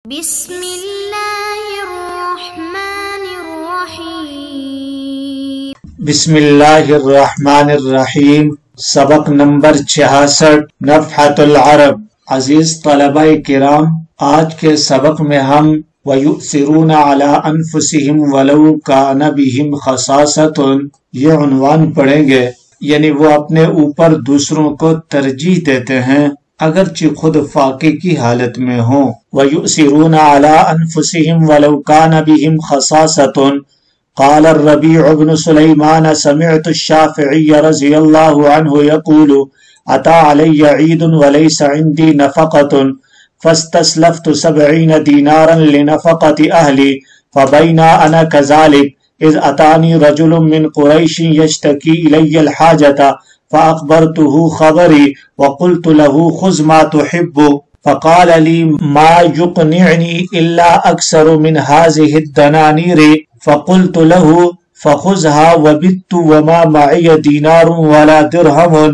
بسم اللہ الرحمن الرحیم بسم اللہ الرحمن الرحیم۔ سبق نمبر 66 نفحۃ العرب۔ عزیز طلبہ کرام، آج کے سبق میں ہم وَيُؤْثِرُونَ عَلَىٰ أَنفُسِهِمْ وَلَوْ كَانَ بِهِمْ خَصَاصَةٌ یہ عنوان پڑھیں گے، یعنی وہ اپنے اوپر دوسروں کو ترجیح دیتے ہیں اگرچہ خود فاقے کی حالت میں ہوں۔ وَيُؤْثِرُونَ عَلَىٰ أَنفُسِهِمْ وَلَوْ كَانَ بِهِمْ خَصَاصَةٌ۔ قال الربيع بن سليمان سمعت الشافعي رضي الله عنه يقول أتى علي عيد وليس عندي نفقة فاستسلفت 70 دينارا لنفقة أهلي فبين أنا كذلك إذ أتاني رجل من قريش يشتكي إلي الحاجة فأخبرته خبري وقلت له خذ ما تحب فقال لي ما يقنعني إلا أكثر من هذه الدنانير فقلت له فخذها وبت وما معي دينار ولا درهم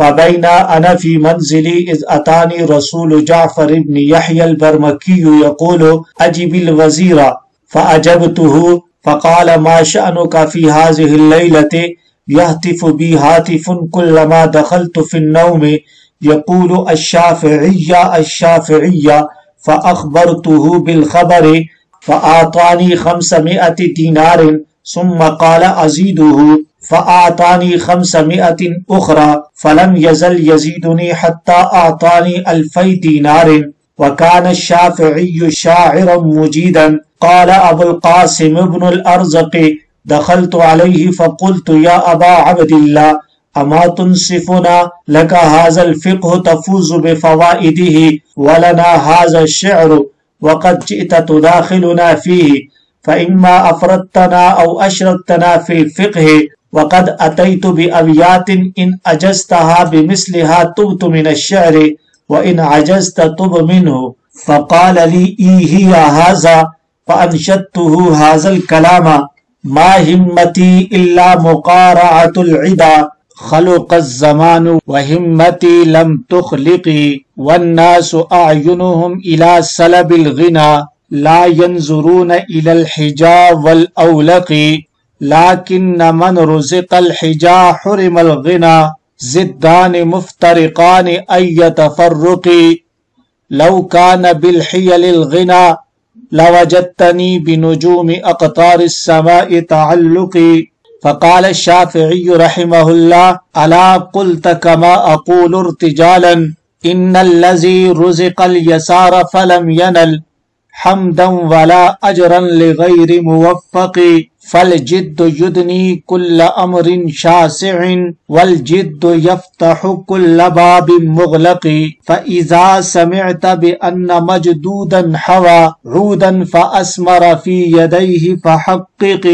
فبين أنا في منزلي إذ أتاني رسول جعفر بن يحيى البرمكي يقول أجب الوزير فأجبته فقال ما شأنك في هذه الليلة يهتف بي هاتف كلما دخلت في النوم يقول الشافعية فأخبرته بالخبر فأعطاني 500 دينار ثم قال أزيده فأعطاني 500 أخرى فلم يزل يزيدني حتى أعطاني 2000 دينار وكان الشافعي شاعرا مجيدا. قال أبو القاسم بن الأرزق دخلت عليه فقلت يا أبا عبد الله أما تنصفنا لك هذا الفقه تفوز بفوائده ولنا هذا الشعر وقد جئت تداخلنا فيه فإما أفردتنا أو أشركتنا في الفقه وقد أتيت بأبيات إن أجزتها بمثلها تبت من الشعر وإن عجزت تب منه. فقال لي هي هذا فأنشدته هذا الكلام ما همتي إلا مقارعة العدا خلق الزمان وهمتي لم تخلقي والناس أعينهم إلى سلب الغنى لا ينظرون إلى الحجا والأولق لكن من رزق الحجا حرم الغنى زدان مفترقان أي تفرق لو كان بالحيل الغنى لوجدتني بنجوم أقطار السماء تعلقي. فقال الشافعي رحمه الله ألا قلت كما أقول ارتجالا إن الذي رزق اليسار فلم ينل حمدا ولا أجرا لغير موفق فالجد يدني كل أمر شاسع والجد يفتح كل باب مغلق فإذا سمعت بأن مجدودا حوى عودا فأسمر في يديه فحقق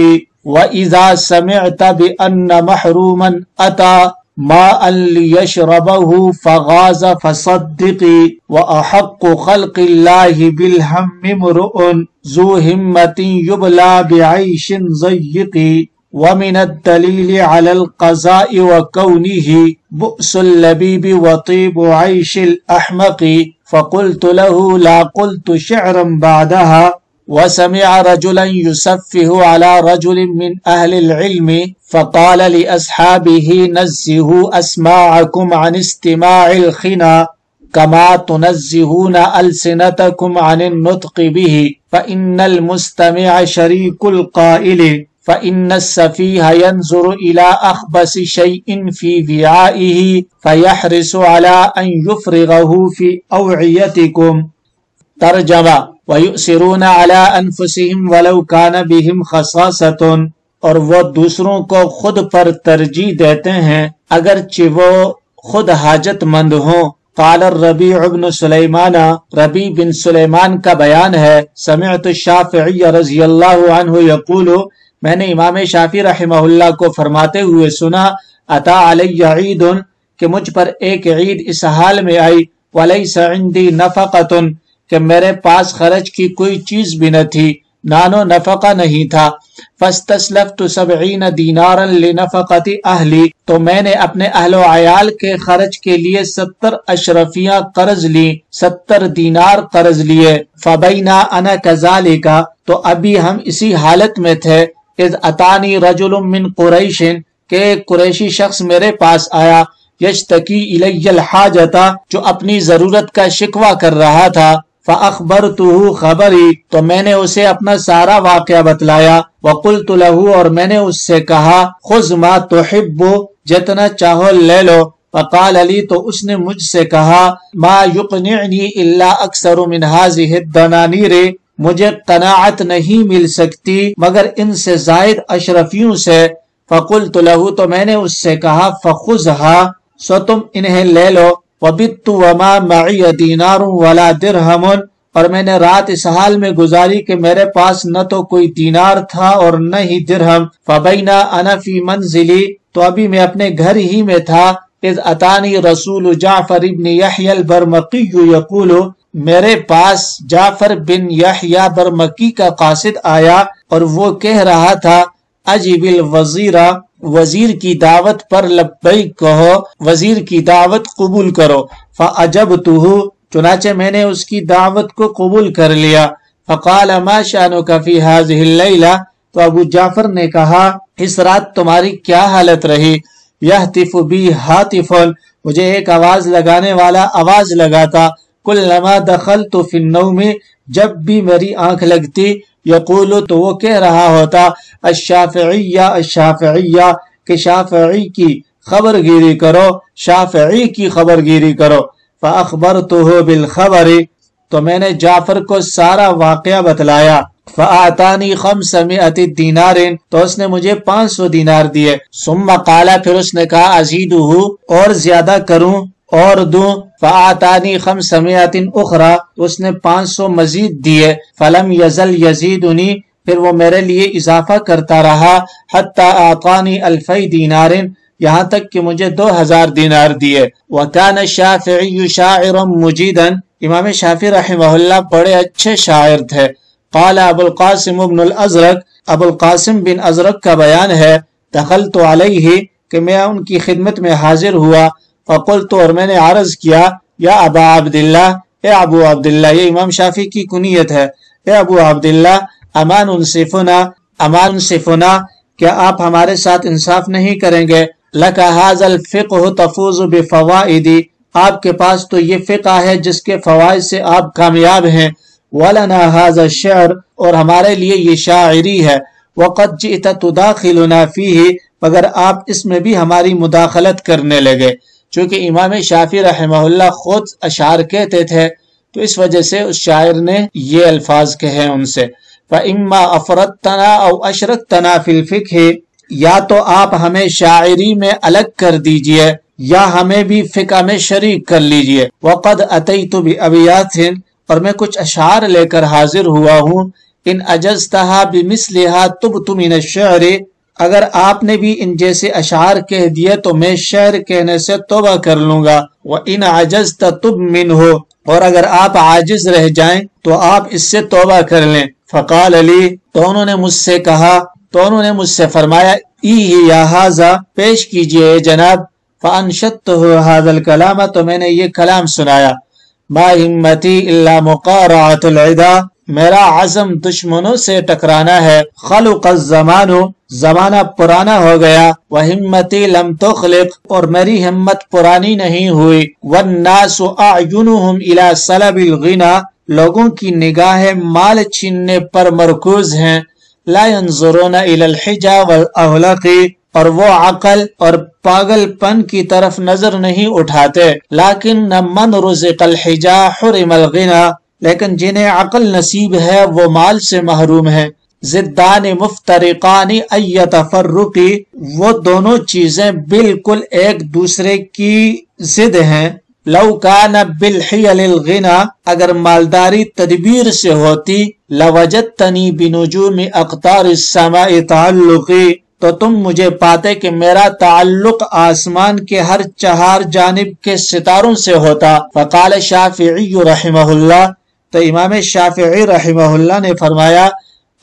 وإذا سمعت بأن محروما أتى ماء ليشربه فغاز فصدقي وأحق خلق الله بالهم امرؤ ذو همة يبلى بعيش ضيق ومن الدليل على القضاء وكونه بؤس اللبيب وطيب عيش الأحمق. فقلت له لا قلت شعرا بعدها وسمع رجلا يسفه على رجل من أهل العلم فقال لأصحابه نزهوا أسماعكم عن استماع الخنا كما تنزهون ألسنتكم عن النطق به فإن المستمع شريك القائل فإن السفيه ينظر إلى أخبث شيء في وعائه فيحرص على أن يفرغه في أوعيتكم. ترجمہ وَيُؤْثِرُونَ عَلَىٰ أَنفُسِهِمْ وَلَوْ كَانَ بِهِمْ خَصَاصَةٌ، اور وہ دوسروں کو خود پر ترجیح دیتے ہیں اگرچہ وہ خود حاجت مند ہوں۔ قال الربيع بن سليمان، ربیع بن سلیمان کا بیان ہے، سمعت الشافعی رضی اللہ عنہ یقول، میں نے امام شافعی رحمہ اللہ کو فرماتے ہوئے سنا، اتا علی عید، کہ مجھ پر ایک عید اس حال میں آئی، ولیس عندی نفقۃ، کہ میرے پاس خرچ کی کوئی چیز بھی نہ تھی، नानो नफका नहीं था। फस्तस्लफ्तु 70 दीनारन लिनफकति अहली, तो मैंने अपने अहलो अयाल के खर्च के लिए 70 अशरफियां कर्ज ली, 70 दीनार कर्ज लिए। फबैना अना कज़ालिका, तो अभी हम इसी हालत में थे। इज़ अतानी रजुलुम मिन कुरैशिन, के कुरैशी शख्स मेरे पास आया। यश्तकी इलैयल हाजता, जो अपनी जरूरत का शिकवा कर रहा था। फ़अख़बरतुहु ख़बरी, तो मैंने उसे अपना सारा वाक़या बतलाया। वक़ुल्तु लहू, और मैंने उससे कहा, खुज़ मा तुहिब्बु, जितना चाहो ले लो। फ़क़ाल अली, तो उसने मुझसे कहा, मा युक़निअनी इल्ला अक्सरु मिन हाज़िहि दनानीर, मुझे कनाअत नहीं मिल सकती मगर इनसे जायद अशरफियों से। फ़क़ुल्तु लहू, तो मैंने उससे कहा, फ़ख़ुज़हा, सो तुम इन्हें ले लो। वबित्तु वमा मई दीनारुन वला दिरहमुन, और मैंने रात इस हाल में गुजारी कि मेरे पास न तो कोई दीनार था और न ही दिरहम। फबैना अना फी मंजिली, तो अभी मैं अपने घर ही में था। इज़ अतानी रसूल जाफर इब्न यहया अल-बरमकी यक़ूलु, मेरे पास जाफर बिन यहया बरमकी का कासिद आया और वो कह रहा था, अजिबिल वजीरा, वजीर की दावत पर लब्बैक कहो, वजीर की दावत कबूल करो। फ़अजबतुहु, चुनाचे मैंने उसकी दावत को कबूल कर लिया। फ़क़ाल मा शानुका फ़ी हाज़िहिल लैला, तो अबू जाफर ने कहा, इस रात तुम्हारी क्या हालत रही। यहतिफ़ु बी हातिफ़ुन, मुझे एक आवाज लगाने वाला आवाज लगाता। कुल्लमा दखलतु फ़िन्नौम, जब भी मेरी आंख लगती, यक़ूलु, तो वो कह रहा होता, अश्शाफ़िय्या अश्शाफ़िय्या, कि शाफ़िई की खबरगिरी करो, शाफ़िई की खबरगिरी करो। फ़अख़बरतुहु बिल ख़बरी, तो मैंने जाफर को सारा वाक़या बतलाया। फ़अतानी 500 दीनारिन, तो उसने मुझे 500 दीनार दिए। सुम्मा क़ाला, फिर उसने कहा, अज़ीदुहु, और ज्यादा करूं और दूं। फ़अतानी 500 उखरा, तो उसने 500 मजीद दिए। फलम यज़ल यज़ीदुनी, फिर वो मेरे लिए इजाफा करता रहा। हत्ता आतानी 1000 दीनारिन, यहाँ तक कि मुझे 2000 दीनार दिए। वकान शाफ़िई शाइरन मुजीदन, इमाम शाफ़ी रहमहुल्लाह बड़े अच्छे शायर थे। क़ाल अबुल क़ासिम इब्नुल अज़रक, अबुल क़ासिम बिन अज़रक का बयान है, दखलतु अलैहि, कि मैं उनकी खिदमत में हाजिर हुआ। फ़क़ुल्तु, और मैंने अर्ज़ किया, या अबा अब्दिल्लाह, ए अबू अब्दिल्लाह, ये इमाम शाफ़ी की कुनियत है। ए अबू अब्दिल्लाह, अमान उनसिफुना, क्या आप हमारे साथ इंसाफ नहीं करेंगे। लका हाज़ल फ़िक़्हु तफ़ूज़ु बिफ़वाइदी, आपके पास तो ये फ़िक़्ह है जिसके फ़वाइद से आप कामयाब हैं। वलना हाज़ा शेर, और हमारे लिए ये शायरी है। वक़द जिअत तुदाखिलुना फ़ीही, मगर आप इसमें भी हमारी मुदाखलत करने लगे। चूँकि इमाम शाफ़ी रहमहुल्लाह खुद अशार कहते थे, तो इस वजह से उस शायर ने ये अल्फाज कहे उनसे। फ़इम्मा अफ़रतना औ अशरकतना फ़िल फ़िक़्ह, या तो आप हमें शायरी में अलग कर दीजिए या हमें भी फ़िक़्ह में शरीक कर लीजिए। वक़द अतैतु बिअबियातिन, और मैं कुछ अशार लेकर हाजिर हुआ हूँ। इन अजज़तहा बिमिस्लिहा तुब्तु मिन अश्शिअर, अगर आपने भी इन जैसे अशार कह दिए तो मैं शेर कहने से तौबा कर लूंगा। व इन अजज़त तुब मिन्हु, और अगर आप आजिज रह जाएं तो आप इससे तौबा कर लें। फ़क़ाल अली, तो उन्होंने मुझसे कहा, तो उन्होंने मुझसे फरमाया, ई या हाज़ा, पेश कीजिए जनाब। फ़अनशदतुहु हाज़ल कलाम, तो मैंने ये कलाम सुनाया। मा हिम्मती इल्ला मुक़ारअतुल इदा, मेरा आज़म दुश्मनों से टकराना है। ख़लुक़ ज़मानु, ज़माना पुराना हो गया। व हिम्मती लम तुख़लिक़, और मेरी हिम्मत पुरानी नहीं हुई। वन्नासु अयुनुहुम इला सलबिल ग़िना, लोगों की निगाहें माल छीनने पर मरकूज हैं। ला यंज़ुरूना इलल हिजा वल अहलक़ी, और वो अकल और पागलपन की तरफ नजर नहीं उठाते। लाकिन मन रुज़िक़ल हिजा हुरिमल ग़िना, लेकिन जिन्हें अकल नसीब है वो माल से महरूम है। ज़िद्दान मुफ्तरिक़ानी अय्यतफ़र्रुक़ी, वो दोनों चीजें बिल्कुल एक दूसरे की जिद हैं। लौ कान बिलहियलिल ग़िना, अगर मालदारी तदबीर से होती, लवजदतनी बिनुजूमि अक़तारिस समाई ताल्लुक़ी, तो तुम मुझे पाते कि मेरा ताल्लुक आसमान के हर चार जानिब के सितारों से होता। फ़क़ाल शाफ़िई रहमहुल्लाह, तो इमाम शाफ़िई रहमहुल्लाह ने फरमाया,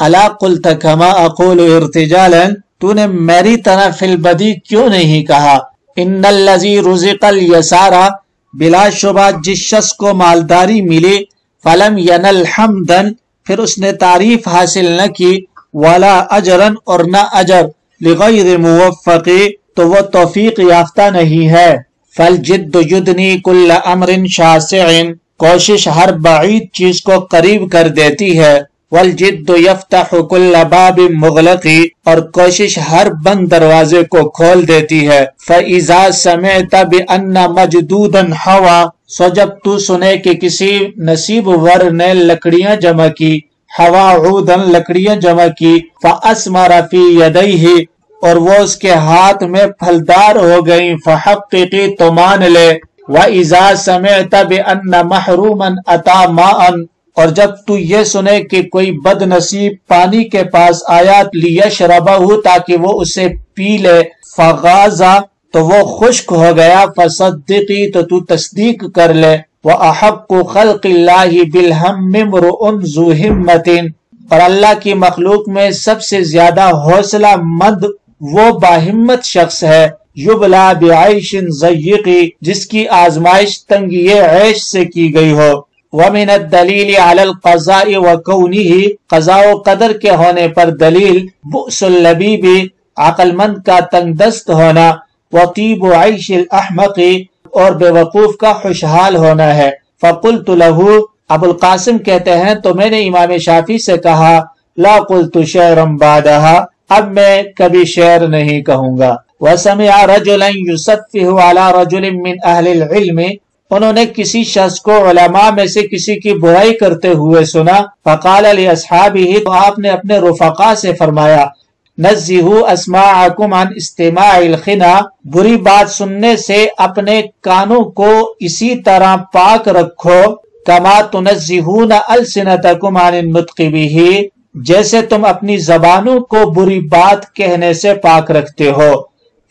अला क़ुल्त कमा अक़ूलु इर्तिजालन, तूने मेरी तरह फिलबदी क्यों नहीं कहा। इन्नल्लज़ी रुज़िक़ल यसारा, बिला शुबा जिस शख्स को मालदारी मिली, फलम यनल हम्दन, फिर उसने तारीफ हासिल न की, वला अजरन, और न अजर, लिग़ैरि मुवफ़्फ़क़ी, तो वो तौफीक याफ्ता नहीं है। फल जिद्दु युदनी कुल्ल अम्रिन शासिइन, कोशिश हर बाईद चीज को करीब कर देती है। वल जिद्दु यफ्तहु कुल्ल बाबिन मुग़लक़ी, और कोशिश हर बंद दरवाजे को खोल देती है। फ़इज़ा समिअत बिअन्न मजदूदन हवा, सो जब तू सुने कि किसी नसीब वर ने लकड़ियां जमा की, हवा ऊदन, लकड़ियां जमा की, फ़अस्मर फ़ी यदैहि, और वो उसके हाथ में फलदार हो गई, फ़हक़्क़ी, तो मान ले। व इज़ा समिअत बिअन्न महरूमन अता माअन, और जब तू ये सुने कि कोई बदनसीब पानी के पास आया, लियशरबहु, ताकि वो उसे पी ले, फ़गाज़ा, तो वो खुश्क हो गया, फ़सद्दिक़ी, तो तू तस्दीक कर ले। व अहक्कु ख़ल्क़िल्लाहि बिलहम्मि इम्रुउन ज़ू हिम्मतिन, और अल्लाह की मखलूक में सबसे ज्यादा हौसला मंद वो बाहिम्मत शख्स है, युबला बिआइशिन ज़य्यक़ी, जिसकी आजमाइश तंगिए ऐश से की गई हो। व मिन अद-दलील अलल क़ज़ा'i व कौनिही, क़ज़ा व क़दर के होने पर दलील, बुअ्सुल लबीबी, अक़लमंद का तंगदस्त होना, व तीबु आइशिल अहमक़ी, और बेवकूफ का खुशहाल होना है। फ़क़ुल्तु लहू, अबुल क़ासिम कहते हैं तो मैंने इमाम शाफी से कहा, ला क़ुल्तु शअरन बादहा, अब मैं कभी शेर नहीं कहूंगा। व समिअ रजुलन युसफ़्फ़िहु अला रजुलिन मिन अहलिल इल्म, उन्होंने किसी शख्स को उलमा में से किसी की बुराई करते हुए सुना। फ़क़ाल लि अस्हाबिही, तो आपने अपने रुफ़क़ा से फरमाया, नज़्ज़िहू अस्माअकुम अन इस्तिमाइल खिना, बुरी बात सुनने से अपने कानों को इसी तरह पाक रखो, कमा तुनज़्ज़िहून अलसिनतकुम अन नुत्क़ि बिही, जैसे तुम अपनी जबानों को बुरी बात कहने से पाक रखते हो।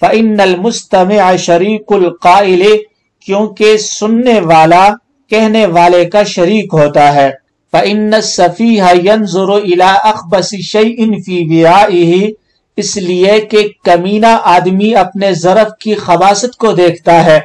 फ़इन्नल मुस्तमिअ शरीकुल क़ाइल, क्योंकि सुनने वाला कहने वाले का शरीक होता है। फ़इन्नस सफ़ीह यंज़ुरु इला अख़बसी शैइन फ़ी विआइही, इसलिए कि कमीना आदमी अपने ज़रफ़ की खबासत को देखता है।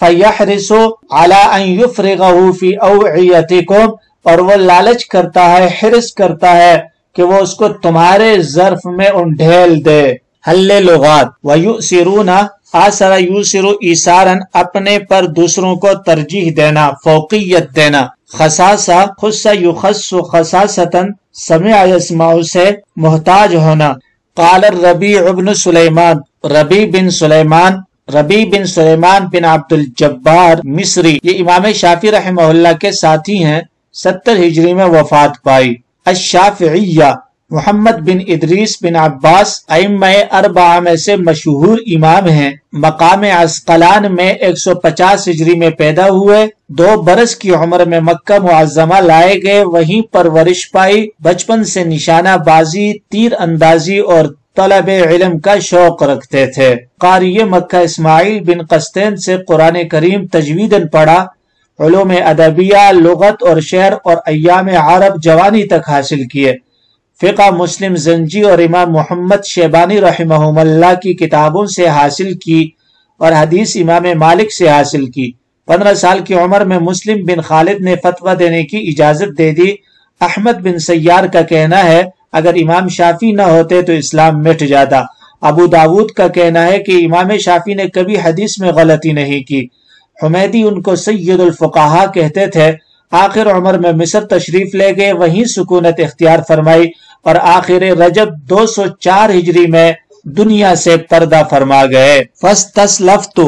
फ़यहरिसु अला अन युफ़्रिगहु फ़ी अवइयतिकुम, और वो लालच करता है, हिर्स करता है कि वो उसको तुम्हारे ज़र्फ में उंडेल दे। हल्ले लुगात, व युसिरूना, आसरा युसिरु ईसारन, अपने पर दूसरों को तरजीह देना, फौक़ियत देना। खसासा, खुस्सा युखस्सु खसासतन, समिअ यस्माउ से मोहताज होना। क़ाल रबी इब्न सुलेमान, रबी बिन सुलेमान बिन अब्दुल जब्बार मिस्री, ये इमाम शाफी रहमहुल्लाह के साथी हैं, 70 हिजरी में वफात पाई। अश-शाफ़िइया, मोहम्मद बिन इदरीस बिन अब्बास, अइम्मा अरबा में से मशहूर इमाम हैं। मकाम अस्क़लान में 150 हिजरी में पैदा हुए। 2 बरस की उम्र में मक्का मुअज़्ज़मा लाए गए, वहीं परवरिश पाई। बचपन से निशाना बाजी, तीर अंदाजी और तलब इल्म का शौक रखते थे। क़ारी मक्का इस्माइल बिन क़स्तैन से कुरान करीम तजवीदन पढ़ा। उलूम अदबिया, लुगत और शेर और अय्याम अरब जवानी तक हासिल किए। फ़िक़्ह मुस्लिम ज़ंजी और इमाम मोहम्मद शेबानी रहमहुमुल्लाह की किताबों से हासिल की और हदीस इमाम मालिक से हासिल की। 15 साल की उम्र में मुस्लिम बिन खालिद ने फतवा देने की इजाजत दे दी। अहमद बिन सय्यार का कहना है, अगर इमाम शाफी न होते तो इस्लाम मिट जाता। अबू दाऊद का कहना है कि इमाम शाफी ने कभी हदीस में गलती नहीं की। हुमैदी उनको सय्यदुल फुक़हा कहते थे। आखिर उम्र में मिस्र तशरीफ ले गए, वहीं सुकूनत इख्तियार फरमाई और आखिर रजब 204 हिजरी में दुनिया से पर्दा फरमा गए। फस्तस्लफ्तु,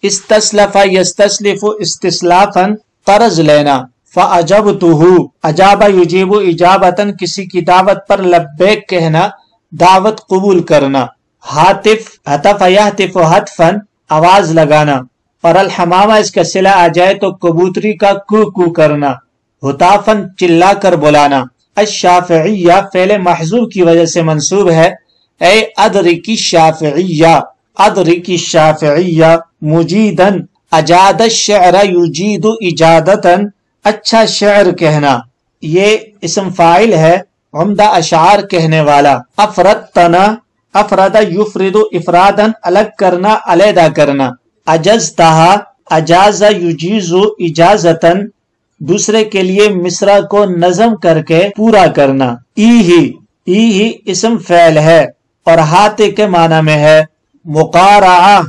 इस्तस्लफा यस्तस्लिफु इस्तिस्लाफन, कर्ज लेना। फ़अजबतुहु, अजाबा युजीबु इजाबतन, किसी की दावत पर लब्बैक कहना, दावत कबूल करना। हातिफ, हतफ यहतिफ हतफन, आवाज लगाना। और अल हमामा इसका सिला आ जाए तो कबूतरी का कू कू करना। हुताफन, चिल्ला कर बुलाना। अश-शाफ़िइया फ़ेल महज़ूब की वजह से मंसूब है। ए अदरिकी शाफ़िइया, अदरिकी शाफ़िइया। मुजीदन, अजाद अश-शअर युजीदु इजादतन, अच्छा शेर कहना। ये इस्म फ़ाइल है عمدہ اشعار کہنے والا. افردتنا، افرد یفرد افرادن، الگ کرنا، علیحدہ کرنا. اجزتہا، اجاز یجیز اجازتن، دوسرے کے لیے مصرع کو نظم کر کے پورا کرنا. ایہی اسم فعل ہے اور ہاتے کے معنی میں ہے. مقارعہ،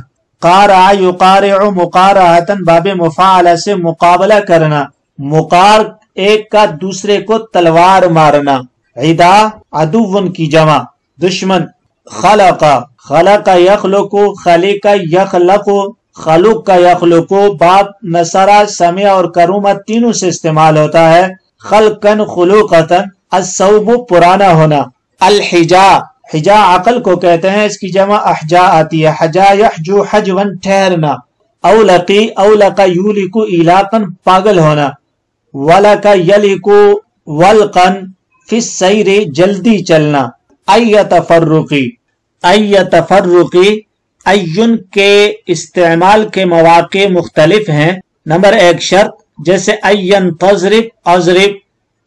قارع یقارع مقارعتن، باب مفاعلہ سے مقابلہ کرنا. مقار ایک کا دوسرے کو تلوار مارنا. عدا عدو کی جمع، دشمن. خلق، خلق یخلق، خلق یخلق، خلق کا یخلق، باب نصرہ سمع اور کرومہ تینوں سے استعمال ہوتا ہے. خلقن خلوقتن، الصوب پرانا ہونا. الحجا، حجا عقل کو کہتے ہیں، اس کی جمع احجا آتی ہے. حجا یحجو حجون، ٹھہرنا. اولقی، اولق یولق ایلاقن، پاگل ہونا. ولق یلق ولقن، فی السیر، جلدی چلنا. ای تفرقی، ای تفرقی، این کے استعمال کے مواقع مختلف ہیں. نمبر 1 شرط، جیسے این تضرب اضرب.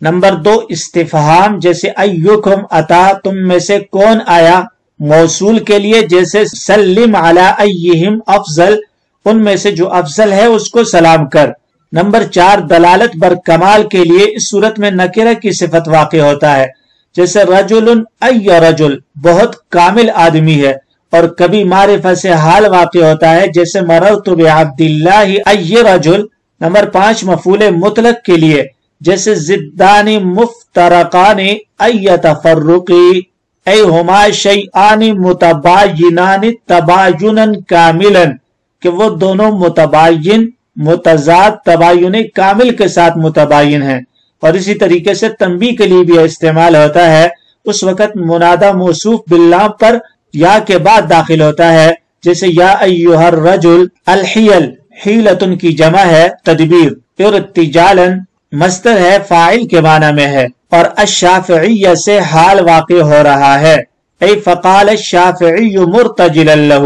نمبر 2 استفہام، جیسے ایکم اتا، تم میں سے کون آیا. موصول کے لیے جیسے سلم علی ایہم افضل، ان میں سے جو افضل ہے اس کو سلام کر. نمبر 4 دلالت بر کمال کے لیے، اس صورت میں نکرہ کی صفت واقع ہوتا ہے، جیسے رجل ای رجل، بہت کامل آدمی ہے. اور کبھی معرفہ سے حال واقع ہوتا ہے، جیسے مررت بعبداللہ ای رجل. نمبر 5 مفعول مطلق کے لیے، جیسے زدان مفترقان ای تفرقی، ای ہما شیئان متباینان تباینن کاملا، کہ وہ دونوں متباین متضاد تباین کامل کے ساتھ متباین ہیں. اور اسی طریقے سے تنبیہ کے لیے بھی استعمال ہوتا ہے، اس وقت منادہ موصوف باللام پر یا کے بعد داخل ہوتا ہے، جیسے یا ایھا الرجل. الحیل، حیلتن کی جمع ہے، تدبیر. ارتجالا مصدر ہے، فاعل کے معنی میں ہے. اور الشافعیہ سے حال واقع ہو رہا ہے. ای فقال الشافعی مرتجلا لہ،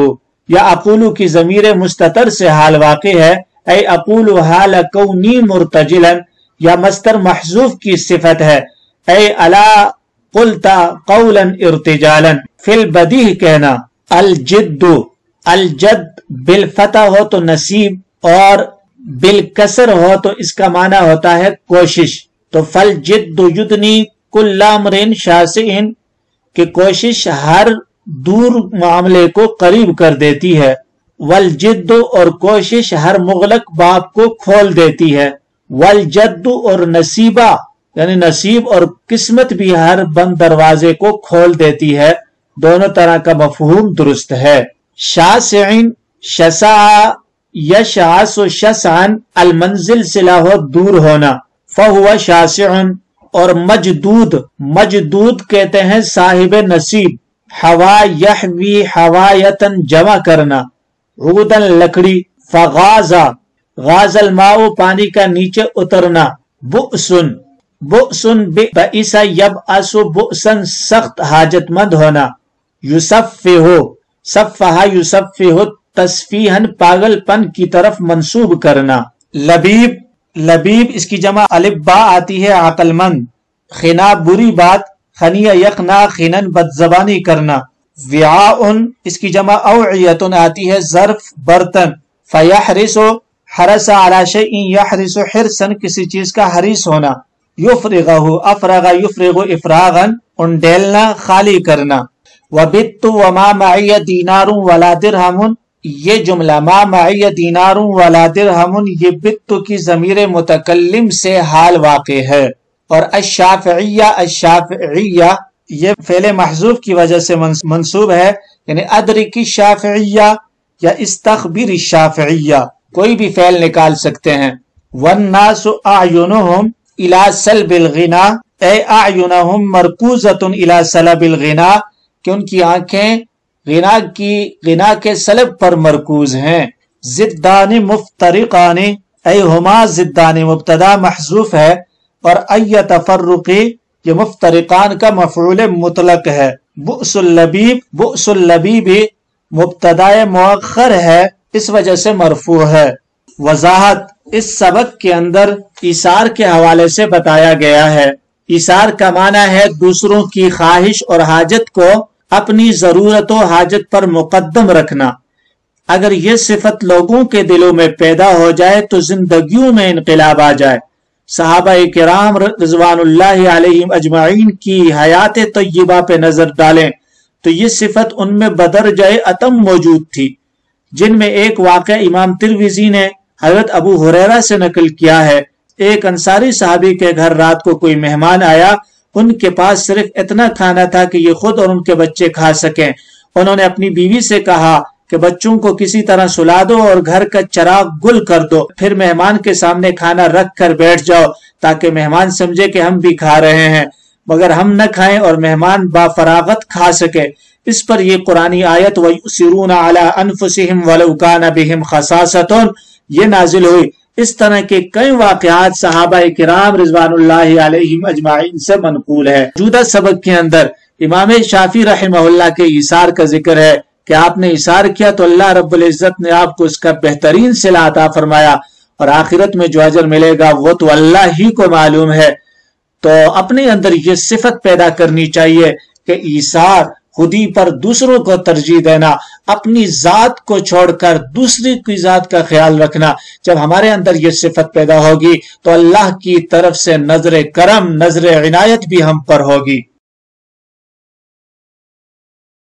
یا اقول کی ضمیر مستتر سے حال واقع ہے. ای اقول حال کونی مرتجلا، یا مصدر محذوف کی صفت ہے. ای الا قلت قولا ارتجالا، فی البدیہ کہنا. الجد، الجد بالفتح ہو تو نصیب اور بالکسر ہو تو اس کا معنی ہوتا ہے کوشش. تو فالجد یدنی کل امر شاسع، کہ کوشش ہر دور معاملے کو قریب کر دیتی ہے. والجد، اور کوشش ہر مغلق باب کو کھول دیتی ہے. والجد، اور نصیبہ یعنی نصیب اور قسمت بھی ہر بند دروازے کو کھول دیتی ہے. دونوں طرح کا مفہوم درست ہے. شاسعین، شسع یشعس شسعا، المنزل صلہ ہو دور ہونا. فہو شاسع، اور مجدود، مجدود کہتے ہیں صاحب نصیب. حوا یحوی حوایتن، جمع کرنا. عودن لکڑی. فغازا، غاز الماء، پانی کا نیچے اترنا. بؤسن، بؤسن بئس یبأس بؤسن، سخت حاجت مند ہونا. یصفہ، صفہ یصفہ، تصفیحاً پاگل پن کی طرف منسوب کرنا. لبیب، لبیب اس کی جمع الف با آتی ہے، عقل مند. خنا بری بات، خنیہ یخنا خنن بد زبانی کرنا. وعاء اس کی جمع اوعیتن آتی ہے، ظرف برتن. فیحرس، حرس علی شیء یحرس حرسن، کسی چیز کا حریص ہونا. یفرغہ، افرغ یفرغ افراغا، انڈیلنا خالی کرنا. وبت وما معی دینار ولا درہم، یہ جملہ ما معی دینار ولا درہم، یہ بت کی ضمیر متکلم سے حال واقع ہے. اور الشافعیہ، الشافعیہ یہ فعل محذوف کی وجہ سے منصوب ہے، یعنی ادرک الشافعیہ یا استخبر الشافعیہ، کوئی بھی فعل نکال سکتے ہیں. والناس اعینہم الی سلب الغنا، اے اعینہم مرکوزۃ الی سلب الغنا، کہ ان کی آنکھیں غنا کے سلب پر مرکوز ہیں. ضدان مفترقان، اے ہما ضدان مبتدا محذوف ہے، اور ای تفرقی یہ مفترقان کا مفعول مطلق ہے. بؤس اللبیب، بؤس اللبیب مبتدا مؤخر ہے، اس وجہ سے مرفوع ہے. وضاحت، اس سبق کے اندر ایثار کے حوالے سے بتایا گیا ہے. ईसार का माना है दूसरों की ख्वाहिश और हाजत को अपनी जरूरत और हाजत पर मुकद्दम रखना। अगर ये सिफत लोगों के दिलों में पैदा हो जाए तो जिंदगियों में इनकलाब आ जाए। सहाबा किराम रिज़वानुल्लाहि अलैहिम अजमाइन की हयात तय्यबा पे नजर डालें तो ये सिफत उनमें बदरजाए अतम मौजूद थी, जिनमें एक वाक़या इमाम तिरमिज़ी ने हजरत अबू हुरैरा से नकल किया है। एक अंसारी साहबी के घर रात को कोई मेहमान आया, उनके पास सिर्फ इतना खाना था कि ये खुद और उनके बच्चे खा सकें। उन्होंने अपनी बीवी से कहा कि बच्चों को किसी तरह सुला दो और घर का चिराग गुल कर दो, फिर मेहमान के सामने खाना रख कर बैठ जाओ ताकि मेहमान समझे कि हम भी खा रहे हैं, मगर हम न खाएं और मेहमान बाफरागत खा सके। इस पर यह कुरानी आयत वयुसिरून अला अनफुसिहिम वलौ कान बिहिम खसासतुन ये नाजिल हुई। इस तरह के कई वाक़यात सहाबा किराम रिज़वानुल्लाहि अलैहिम अजमाइन से मनकूल है। मौजूदा सबक के अंदर इमाम शाफी रहमहुल्लाह के इसार का जिक्र है कि आपने इसार किया तो अल्लाह रब्बुल इज्जत ने आपको इसका बेहतरीन सिला अता फरमाया और आखिरत में जो अजर मिलेगा वो तो अल्लाह ही को मालूम है। तो अपने अंदर ये सिफत पैदा करनी चाहिए कि ईसार, खुदी पर दूसरों को तरजीह देना, अपनी जात को छोड़कर दूसरी की जात का ख्याल रखना। जब हमारे अंदर ये सिफत पैदा होगी तो अल्लाह की तरफ से नजर करम, नजर इनायत भी हम पर होगी।